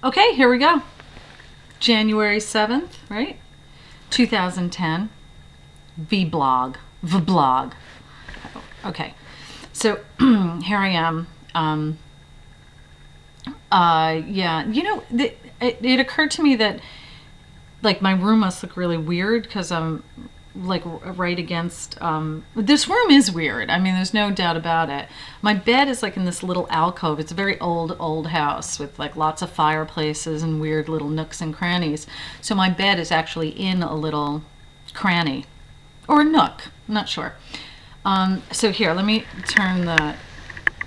Okay, here we go. January 7th, right? 2010. Vlog. Okay, so here I am. Yeah, it occurred to me that like my room must look really weird because I'm like right against this room is weird. I mean, there's no doubt about it. My bed is like in this little alcove. It's a very old house with like lots of fireplaces and weird little nooks and crannies. So my bed is actually in a little cranny or a nook. I'm not sure. So here, let me turn the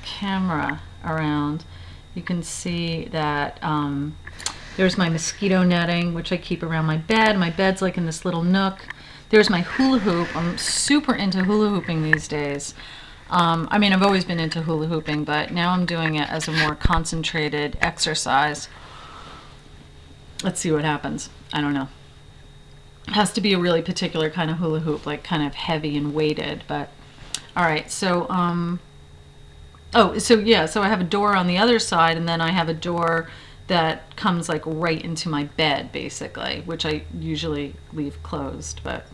camera around. You can see that there's my mosquito netting, which I keep around my bed. My bed's like in this little nook. There's my hula hoop. I'm super into hula hooping these days. I mean, I've always been into hula hooping, but now I'm doing it as a more concentrated exercise. Let's see what happens. I don't know. It has to be a really particular kind of hula hoop, like kind of heavy and weighted. But all right, so so I have a door on the other side, and then I have a door that comes like right into my bed, basically, which I usually leave closed, but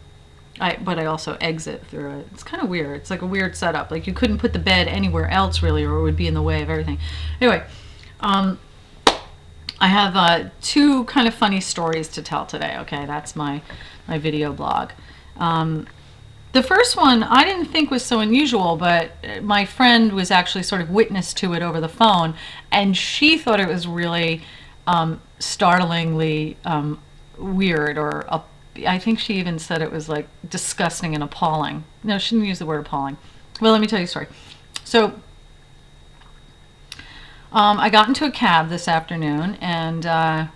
I also exit through it. It's kind of weird. It's like a weird setup. Like you couldn't put the bed anywhere else really, or it would be in the way of everything. Anyway, I have two kind of funny stories to tell today. Okay, that's my video blog. The first one I didn't think was so unusual, but my friend was actually sort of witness to it over the phone, and she thought it was really startlingly weird, or I think she even said it was like disgusting and appalling. No, she didn't use the word appalling. Well, let me tell you a story. So I got into a cab this afternoon, and I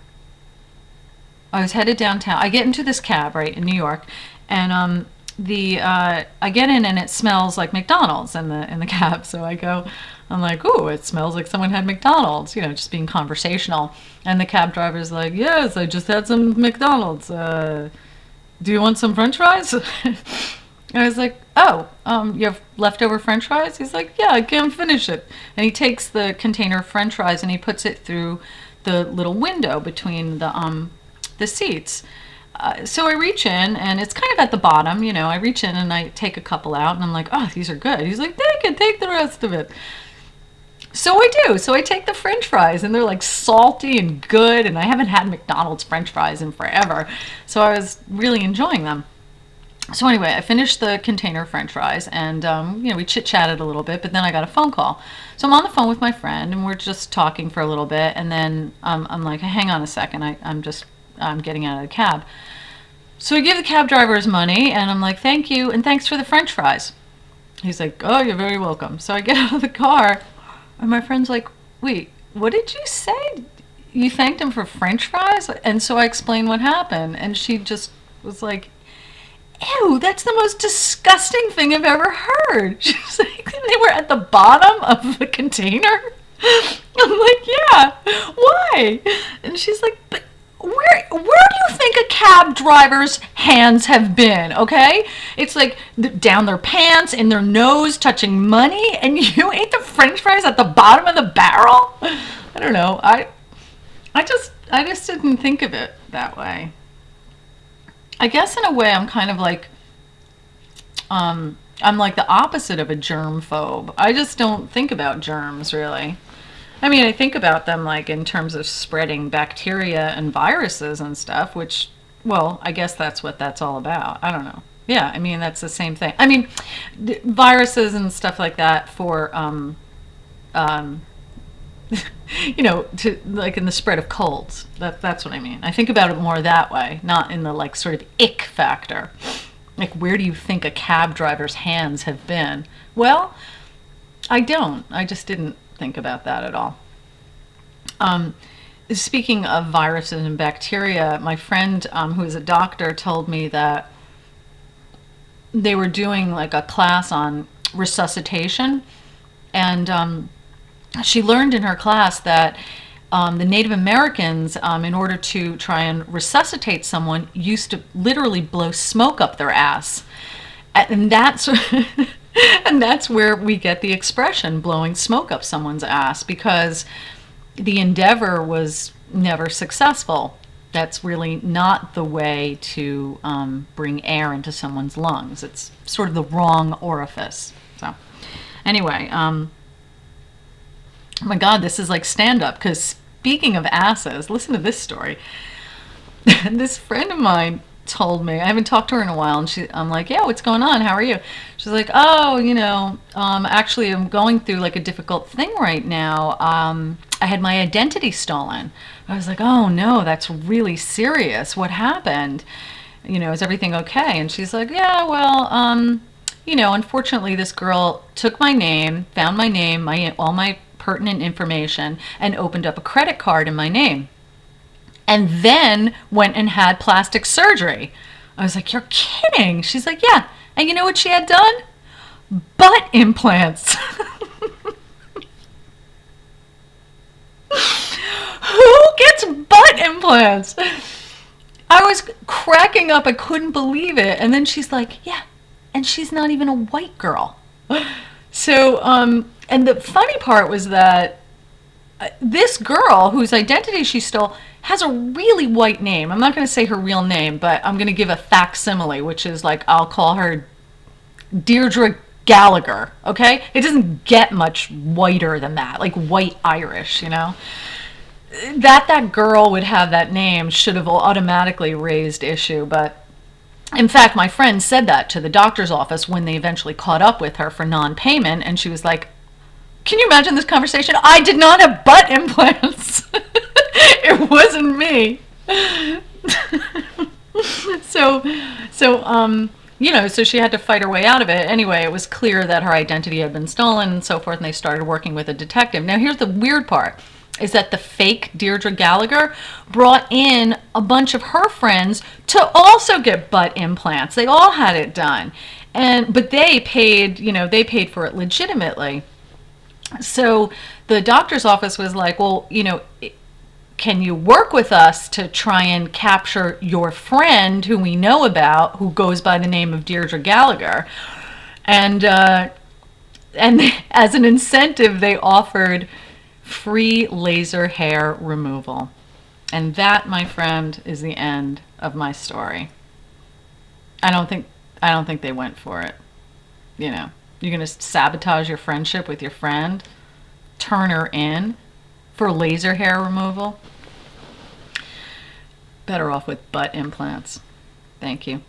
was headed downtown. I get into this cab, right, in New York, and I get in and it smells like McDonald's in the cab. So I'm like, ooh, it smells like someone had McDonald's, just being conversational. And the cab driver's like, yes, I just had some McDonald's. Do you want some French fries? And I was like, oh, you have leftover French fries? He's like, yeah, I can't finish it. And he takes the container of French fries and he puts it through the little window between the seats. So I reach in, and it's kind of at the bottom, I reach in and I take a couple out, and I'm like, oh, these are good. He's like, take the rest of it. So I do. So I take the French fries, and they're like salty and good, and I haven't had McDonald's French fries in forever. So I was really enjoying them. So anyway, I finished the container of French fries, and we chit-chatted a little bit, but then I got a phone call. So I'm on the phone with my friend, and we're just talking for a little bit, and then I'm like, hang on a second, I'm getting out of the cab. So I give the cab driver his money, and I'm like, thank you, and thanks for the French fries. He's like, oh, you're very welcome. So I get out of the car, and my friend's like, wait, what did you say? You thanked him for French fries? And so I explained what happened, and she just was like, ew, that's the most disgusting thing I've ever heard. She's like, they were at the bottom of the container? I'm like, yeah, why? And she's like, but where do you think a cab driver's hands have been, okay? It's like down their pants, in their nose, touching money, and you ate the French fries at the bottom of the barrel? I don't know. I just didn't think of it that way. I guess in a way I'm kind of like, I'm like the opposite of a germ phobe. I just don't think about germs, really. I mean, I think about them like in terms of spreading bacteria and viruses and stuff, which, well, I guess that's what that's all about. I don't know. Yeah, I mean, that's the same thing. I mean, viruses and stuff like that for, to like in the spread of colds. That's what I mean. I think about it more that way, not in the like sort of ick factor. Like, where do you think a cab driver's hands have been? Well, I don't. I just didn't think about that at all. Speaking of viruses and bacteria, my friend who is a doctor told me that they were doing like a class on resuscitation, and she learned in her class that the Native Americans, in order to try and resuscitate someone, used to literally blow smoke up their ass. And that's and that's where we get the expression blowing smoke up someone's ass, because the endeavor was never successful. That's really not the way to bring air into someone's lungs. It's sort of the wrong orifice. So, anyway, oh my God, this is like stand up. Because speaking of asses, listen to this story. This friend of mine told me, I haven't talked to her in a while, and I'm like, yeah, what's going on? How are you? She's like, oh, actually, I'm going through like a difficult thing right now. I had my identity stolen. I was like, oh no, that's really serious. What happened? Is everything okay? And she's like, yeah, well, unfortunately, this girl took my name, found my name, all my pertinent information, and opened up a credit card in my name. And then went and had plastic surgery. I was like, you're kidding. She's like, yeah. And you know what she had done? Butt implants. Who gets butt implants? I was cracking up. I couldn't believe it. And then she's like, yeah. And she's not even a white girl. So, and the funny part was that this girl whose identity she stole has a really white name. I'm not going to say her real name, but I'm going to give a facsimile, which is like, I'll call her Deirdre Gallagher, okay? It doesn't get much whiter than that, like white Irish, That girl would have that name should have automatically raised issue, but in fact, my friend said that to the doctor's office when they eventually caught up with her for non-payment, and she was like, can you imagine this conversation? I did not have butt implants. It wasn't me. So she had to fight her way out of it. Anyway, it was clear that her identity had been stolen and so forth, and they started working with a detective. Now, here's the weird part, is that the fake Deirdre Gallagher brought in a bunch of her friends to also get butt implants. They all had it done. But they paid for it legitimately. So the doctor's office was like, well, can you work with us to try and capture your friend who we know about, who goes by the name of Deirdre Gallagher? And as an incentive, they offered free laser hair removal. And that, my friend, is the end of my story. I don't think they went for it. You're going to sabotage your friendship with your friend, turn her in for laser hair removal. Better off with butt implants. Thank you.